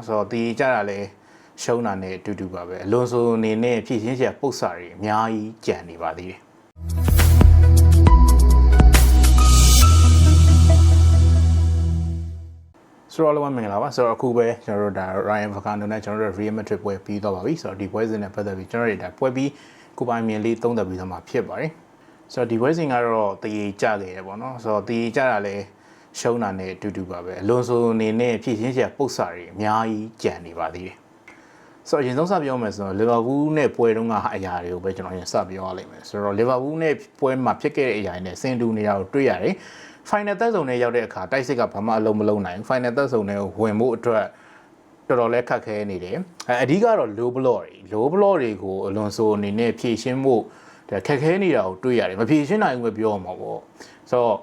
ဆိုတော့ဒီကြတာလေရှုံးတာနဲ့အတူတူပါပဲအလွန်ဆိုအနေနဲ့ဖြည့်ရှင်းချက်ပုတ်စာတွေအများကြီးကြံနေပါသေးတယ်ဆိုတော့လည်းမင်္ဂလာပါဆိုတော့အခုပဲကျွန်တော်တို့ဒါ Ryan Vakano နဲ့ကျွန်တော်တို့ Real Madrid ပွဲပြီးတော့ပါပြီဆိုတော့ဒီပွဲစဉ်နဲ့ပတ်သက်ပြီးကျွန်တော်တို့ဒါပွဲပြီးကိုပိုင်မြင်လေးသုံးသပ်ပြီးတော့မှဖြစ်ပါတယ်ဆိုတော့ဒီပွဲစဉ်ကတော့တည်ကြခဲ့ရပေါ့နော်ဆိုတော့တည်ကြတာလည်းရှုံးတာနဲ့အတူတူပါပဲအလွန်ဆိုအနေနဲ့ဖြည့်ရှင်းချက်ပုတ်စာတွေအများကြီးကြံနေပါသေးတယ်ဆိုတော့အရင်ဆုံးစပြောမယ်ဆိုတော့လီဗာပူးနဲ့ပွဲတုန်းကအရာတွေကိုပဲကျွန်တော်ရင်စပြောရလိမ့်မယ်ဆိုတော့လီဗာပူးနဲ့ပွဲမှာဖြစ်ခဲ့တဲ့အရာတွေနဲ့ဆင်တူနေတာကိုတွေ့ရတယ်final သက်ဆုံးနဲ့ရောက်တဲ့အခါတိုက်စစ်ကဘာမှအလုံးမလုံးနိုင် final သက်ဆုံးနဲ့ဝင်ဖို့အတွက်တော်တော်လေးခက်ခဲနေတယ်အဓိကတော့ low block တွေကိုအလွန်ဆိုအနေနဲ့ဖြည့်ရှင်းဖို့ခက်ခဲနေတာကိုတွေ့ရတယ်မဖြည့်ရှင်းနိုင်ဘူးပဲပြောမှာပေါ့ဆိုတော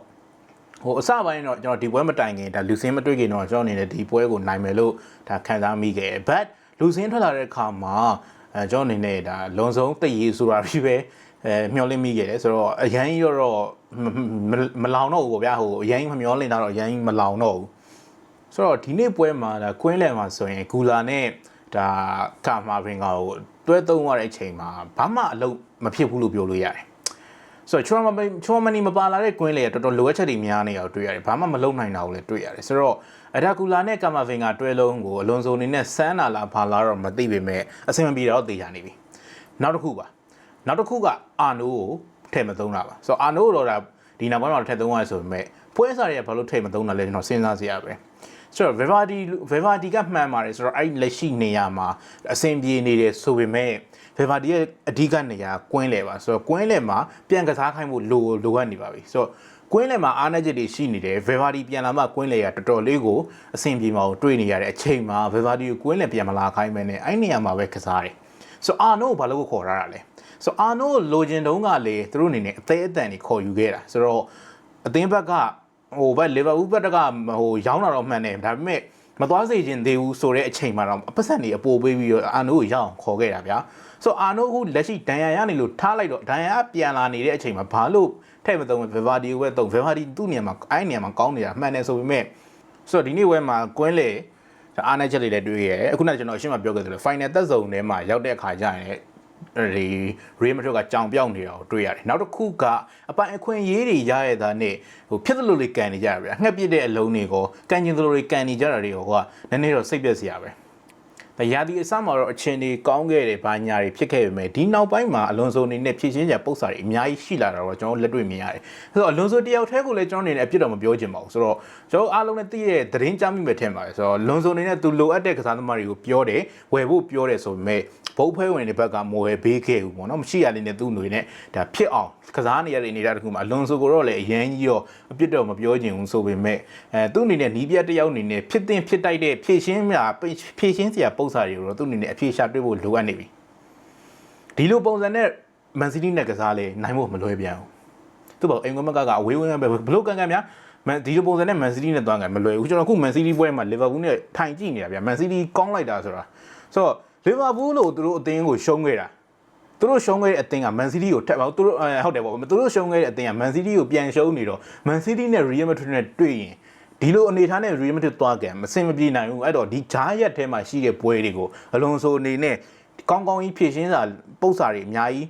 ့အစပိုင်းတော့ကျွန်တော်ဒီပွဲမတိုင်ခင်ဒါလူစင်းမတွေ့ခင်တော့ကျွန်တော်အနေနဲ့ဒီပွဲကိုနိုင်မယ်လို့ဒါခံစားမိခဲ့ but လူစင်းထွက်လာတဲ့အခါမှာကျွန်တော်အနေနဲ့ဒါလွန်ဆုံးတည်ရည်ဆိုတာပြီးပဲမျောလင့်မိခဲ့တယ်ဆိုတော့အရင်တော့မလောင်တော့ဘူးဗျာအရင်မမျောလင့်တာတော့အရင်မလောင်တော့ဘူးဆိုတော့ဒီနေ့ပွဲမှာဒါကွင်းလယ်မှာဆိုရင်ဂူလာနဲ့ဒါကာမာဗင်ကာကိုတွဲသုံးရတဲ့အချိန်မှာဘာမှအလုပ်မဖြစ်ဘူးလို့ပြောလို့ရတယ်ဆိုတော့ချောမနီမပါလာတဲ့ကွင်းလေတော်တော်လိုအပ်ချက်တွေများနေအောင်တွေ့ရတယ်ဘာမှမလုပ်နိုင်တာကိုလည်းတွေ့ရတယ်ဆိုတော့အဒါကူလာနဲ့ကာမာဗင်ကတွဲလုံးကိုအလွန်ဆိုအနေနဲ့စမ်းလာလားဘာလားတော့မသိပေမဲ့အဆင်မပြေတော့သိရနေပြီနောက်တစ်ခုကအာနိုးကိုထည့်မသုံးတာပါဆိုတော့အာနိုးတော့ဒါဒီနောက်ပိုင်းမှာထည့်သုံးရဆိုပေမဲ့ပွဲစားတွေကဘာလို့ထည့်မသုံးတာလဲကျွန်တော်စဉ်းစားစရာပဲဆိုတော့ Verratti ကမှန်ပါတယ်ဆိုတော့အဲ့လက်ရှိနေရာမှာအဆင်ပြေနေတယ်ဆိုပေမဲ့ Verratti ရဲ့အဓိကနေရာကွင်းလေပါဆိုတော့ကွင်းလေမှာပြန်ကစားခိုင်းဖို့လိုအပ်နေပါပြီဆိုတော့ကွင်းလေမှာအားနည်းချက်တွေရှိနေတယ် Verratti ပြန်လာမှကွင်းလေကတော်တော်လေးကိုအဆင်ပြေမှာကိုတွေ့နေရတဲ့အချိန်မှာ Verratti ကိုကွင်းလေပြန်မလာခိုင်းမယ်နဲ့အဲ့နေရာမှာပဲကစားတယ်ဆိုတော့အာနိုးကိုဘာလို့ခေါ်ထားတာလဲဆိုတော့အာနိုးလိုချင်တုံးကလေသူတို့အနေနဲ့အသေးအတန်ကြီးခေါ်ယူခဲ့တာဆိုတော့အသင်းဘက်ကဘက်လီဗာပူးဘက်ကရောင်းတာတော့မှန်တယ်ဒါပေမဲ့မသွားစေချင်သေးဘူးဆိုတဲ့အချိန်မှာတော့အပတ်စံတွေအပိုပေးပြီးတော့အာနိုးကိုရအောင်ခေါ်ခဲ့တာဗျာဆိုတော့အာနိုးအခုလက်ရှိဒန်ယာရနေလို့ထားလိုက်တော့ဒန်ယာပြန်လာနေတဲ့အချိန်မှာဘာလို့ထဲ့မသုံးဗီဗာဒီကိုပဲသုံးဗီဗာဒီသူ့နေရာမှာအဲ့နေရာမှာကောင်းနေတာမှန်တယ်ဆိုပေမဲ့ဆိုတော့ဒီနေ့ဝဲမှာကွင်းလေအားနည်းချက်တွေလည်းတွေ့ရတယ်အခုနကကျွန်တော်အရှင်းမပြောခဲ့သလို final သက်ဆုံးထဲမှာရောက်တဲ့အခါကျရင်ဒီ Real Madrid ကကြောင်ပြောက်နေတာကိုတွေ့ရတယ်နောက်တစ်ခုကအပိုင်အခွင့်ရေးတွေရရတာနဲ့ဖြစ်သလိုလေးကန်နေကြရဗျာငှက်ပစ်တဲ့အလုံးတွေကိုကန်ကျင်သလိုတွေကန်နေကြတာတွေကနည်းနည်းတော့စိတ်ပျက်စရာပဲဒါရာသီအစမှာတော့အချင်းတွေကောင်းခဲ့တယ်ဘာညာတွေဖြစ်ခဲ့ပေမဲ့ဒီနောက်ပိုင်းမှာအလွန်ဆိုအနေနဲ့ဖြည့်ရှင်းချက်ပုတ်စာတွေအများကြီးရှိလာတာတော့ကျွန်တော်လက်တွေ့မြင်ရတယ်ဆိုတော့အလွန်ဆိုတယောက်တည်းကိုလည်းကျွန်တော်အနေနဲ့အပြစ်တော့မပြောချင်ပါဘူးဆိုတော့ကျွန်တော်အားလုံးနဲ့သိတဲ့သတင်းကြားမိမယ်ထင်ပါတယ်ဆိုတော့လွန်ဆိုအနေနဲ့သူလိုအပ်တဲ့ကစားသမားတွေကိုပြောတယ်ဝယ်ဖို့ပြောတယ်ဆိုပေမဲ့ဘုတ်ဖဲဝင်တဲ့ဘက်ကမဝယ်ပေးခဲ့ဘူးပေါ့နော်မရှိရလေးနဲ့သူ့ຫນွေနဲ့ဒါဖြစ်အောင်ကစားနေရတဲ့နေတာတခုမှာအလွန်ဆိုကိုတော့လည်းအရင်ကြီးရောအပြစ်တော့မပြောချင်ဘူးဆိုပေမဲ့သူ့အနေနဲ့နီးပြတ်တယောက်အနေနဲ့ဖြစ်တင်ဖြစ်တိုက်တဲ့ဖြည့်ရှင်းစရာပုံစံတွေကိုတော့သူ့အနေနဲ့အဖြေရှာတွေ့ဖို့လိုအပ်နေပြီဒီလိုပုံစံနဲ့မန်စီးတီးနဲ့ကစားလေနိုင်ဖို့မလွယ်ပြန်ဘူးသူ့ဘောအင်္ဂမကအဝေးဝန်းပဲဘလို့ကန်များဒီလိုပုံစံနဲ့မန်စီးတီးနဲ့တွန်းကန်မလွယ်ဘူးကျွန်တော်အခုမန်စီးတီးပွဲမှာလီဗာပူးနဲ့ထိုင်ကြည့်နေတာဗျာမန်စီးတီးကောင်းလိုက်တာဆိုတာဆိုတော့လီဗာပူးလို့သူတို့အသင်းကိုရှုံးခဲ့တာသူတို့ရှုံးခဲ့တဲ့အသင်းကမန်စီးတီးကိုထက်ပါသူတို့ဟုတ်တယ်ပေါ့သူတို့ရှုံးခဲ့တဲ့အသင်းကမန်စီးတီးကိုပြန်ရှုံးနေတော့မန်စီးတီးနဲ့ရီယယ်မက်ဒရစ်နဲ့တွေ့ရင်ဒီလိုအနေထားနဲ့ရီယယ်မက်ဒရစ်သွားကြမစင်မပြေနိုင်ဘူးအဲ့တော့ဒီဂျားရက်ထဲမှာရှိတဲ့ပွဲတွေကိုအလွန်ဆိုအနေနဲ့ကောင်းကောင်းကြီးဖြည့်ရှင်းစာပုတ်စာတွေအများကြီး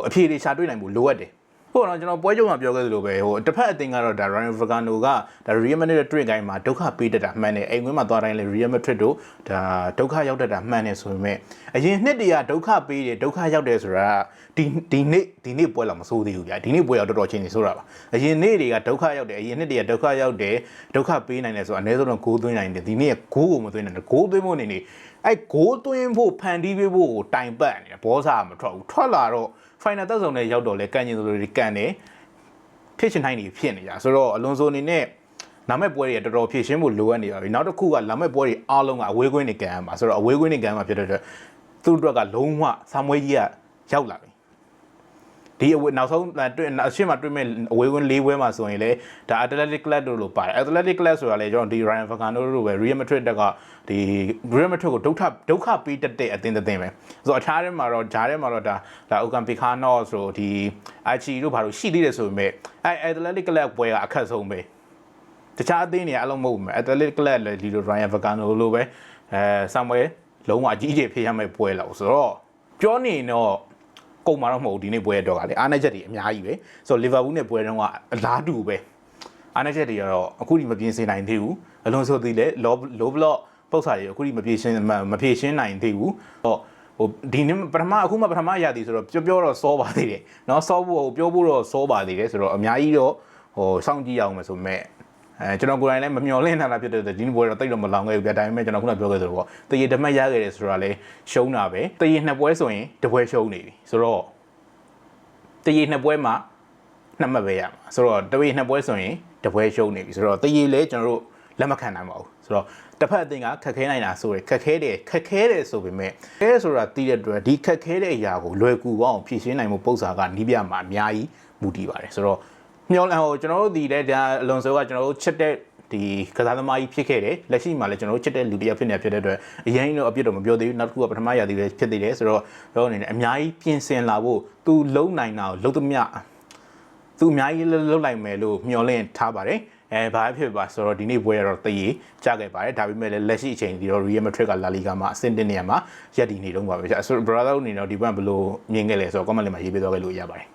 အဖြေတွေရှာတွေ့နိုင်ဖို့လိုအပ်တယ်ဟုတ်တော့ကျွန်တော်ပွဲကြုံမှာပြောခဲ့သလိုပဲတစ်ဖက်အသင်းကတော့ဒါ Ryan Vakano ကဒါ Real Madrid တွေ့တိုင်းမှာဒုက္ခပေးတတ်တာမှန်တယ်အိမ်ကွင်းမှာသွားတိုင်းလေ Real Madrid တို့ဒါဒုက္ခရောက်တတ်တာမှန်တယ်ဆိုပေမဲ့အရင်နှစ်တည်းကဒုက္ခပေးတယ်ဒုက္ခရောက်တယ်ဆိုတာဒီနေ့ပွဲလောက်မဆိုးသေးဘူးဗျာဒီနေ့ပွဲတော့တော်တော်ချင်းနေဆိုတာပါအရင်နေ့တွေကဒုက္ခရောက်တယ်အရင်နှစ်တည်းကဒုက္ခရောက်တယ်ဒုက္ခပေးနိုင်တယ်ဆိုတော့အနည်းဆုံးတော့ဂိုးသွင်းနိုင်တယ်ဒီနေ့ကဂိုးကိုမသွင်းနိုင်တယ်ဂိုးသွင်းဖို့နေအဲ့ဂိုးသွင်းဖို့ဖန်တီးပေးဖို့ကိုတိုင်ပတ်နေတယ်ဘောစာမထွက်ဘူးထွက်လာတော့final သက်ဆုံးနဲ့ရောက်တော့လဲကန်ကျင်သလိုတွေကန်တယ်ဖြစ်ရှင်တိုင်းတွေဖြစ်နေကြဆိုတော့အလွန်ဆိုအနေနဲ့လာမဲ့ပွဲတွေတော်တော်ဖြစ်ရှင်းဖို့လိုအပ်နေပါပြီနောက်တစ်ခုကလာမဲ့ပွဲတွေအားလုံးကအဝေးကွင်းတွေကန်ရမှာဆိုတော့အဝေးကွင်းတွေကန်မှာဖြစ်တဲ့အတွက်သူ့အတွက်ကလုံးဝဆာမွေးကြီးကရောက်လာပြီဒီနောက်ဆုံးအရှင်းမှာတွေ့မဲ့အဝေးကွင်း၄ပွဲမှာဆိုရင်လေဒါ Athletic Club တို့လိုပါတယ် Athletic Club ဆိုတာလေကျွန်တော်ဒီ Ryan Vakano တို့ပဲ Real Madrid တက်ကဒီ Real Madrid ကိုဒုက္ခပေးတတ်တဲ့အသင်းပဲဆိုတော့အခြားထဲမှာတော့ဂျားထဲမှာတော့ဒါOkan Picano ဆိုဒီ Archie တို့ဘာလို့ရှိသေးတယ်ဆိုပေမဲ့Athletic Club ပွဲကအခက်ဆုံးပဲတခြားအသင်းတွေအလုံးမဟုတ်ဘူး Athletic Club လည်းဒီလို Ryan Vakano လိုပဲ ဆမ်ဝဲလုံးဝအကြီးကြီးဖြစ်ရမယ့်ပွဲလောက်ဆိုတော့ပြောနေတော့ကုန်မှာတော့မဟုတ်ဒီနေ့ပွဲတော့ကလေအားနည်းချက်တွေအများကြီးပဲဆိုတော့လီဗာပူးနဲ့ပွဲတုန်းကအလားတူပဲအားနည်းချက်တွေကတော့အခုဒီမပြင်ဆင်နိုင်သေးဘူးအလွန်ဆိုသေးလေလောဘလော့ပုတ်စာတွေအခုဒီမဖြေရှင်းနိုင်သေးဘူးတော့ဟိုဒီနေ့ပထမအခုမှပထမရသည်ဆိုတော့ပြောတော့စောပါသေးတယ်เนาะစောဖို့ပြောဖို့တော့စောပါသေးတယ်ဆိုတော့အများကြီးတော့ဟိုစောင့်ကြည့်ရအောင်မယ်ဆိုမဲ့ကျွန်တော်ကိုယ်တိုင်လည်းမမျှော်လင့်ထားတာဖြစ်တဲ့ဒီနေ့ပွဲတော့တိတ်တော့မလောင်ခဲ့ဘူးဗျာဒါပေမဲ့ကျွန်တော်ခုနပြောခဲ့သလိုပေါ့တရေဓမတ်ရခဲ့တယ်ဆိုတာလည်းရှုံးတာပဲတရေနှစ်ပွဲဆိုရင်တစ်ပွဲရှုံးနေပြီဆိုတော့တရေနှစ်ပွဲမှာနှစ်မှတ်ပဲရမှာဆိုတော့တရေနှစ်ပွဲဆိုရင်တစ်ပွဲရှုံးနေပြီဆိုတော့တရေလည်းကျွန်တော်တို့လက်မခံနိုင်ပါဘူးဆိုတော့တစ်ဖက်အသင်းကခက်ခဲနိုင်တာဆိုရင်ခက်ခဲတယ်ဆိုပေမဲ့အဲဆိုတာတီးတဲ့အတွက်ဒီခက်ခဲတဲ့အရာကိုလွယ်ကူအောင်ဖြည့်ရှင်းနိုင်မှုပုံစံကနီးပြမှာအများကြီးမူတည်ပါတယ်ဆိုတော့မျောလန်ဟိုကျွန်တော်တို့ဒီလည်းဒါအလွန်ဆိုကကျွန်တော်တို့ချစ်တဲ့ဒီကစားသမားကြီးဖြစ်ခဲ့တယ်လက်ရှိမှာလည်းကျွန်တော်တို့ချစ်တဲ့လူတစ်ယောက်ဖြစ်နေဖြစ်တဲ့အတွက်အရင်တော့အပြစ်တော့မပြောသေးဘူးနောက်တစ်ခုကပထမရာသီပဲဖြစ်သေးတယ်ဆိုတော့ပြောအနေနဲ့အများကြီးပြင်ဆင်လာဖို့သူလုံနိုင်တာကိုလုံသမျှသူအများကြီးလုံနိုင်မယ်လို့မျှော်လင့်ထားပါတယ်ဘာဖြစ်ပါဆိုတော့ဒီနေ့ပွဲရတော့တည်ကြခဲ့ပါတယ်ဒါပေမဲ့လည်းလက်ရှိအချိန်ဒီတော့ Real Madrid ကလာလီဂါမှာအဆင့်1နေရာမှာရပ်တည်နေတော့ပါပဲဆိုတော့ brother အနေနဲ့ဒီဘက်ဘယ်လိုမြင်ခဲ့လဲဆိုတော့ comment လေးမှာရေးပေးသွားခဲ့လို့ရပါတယ်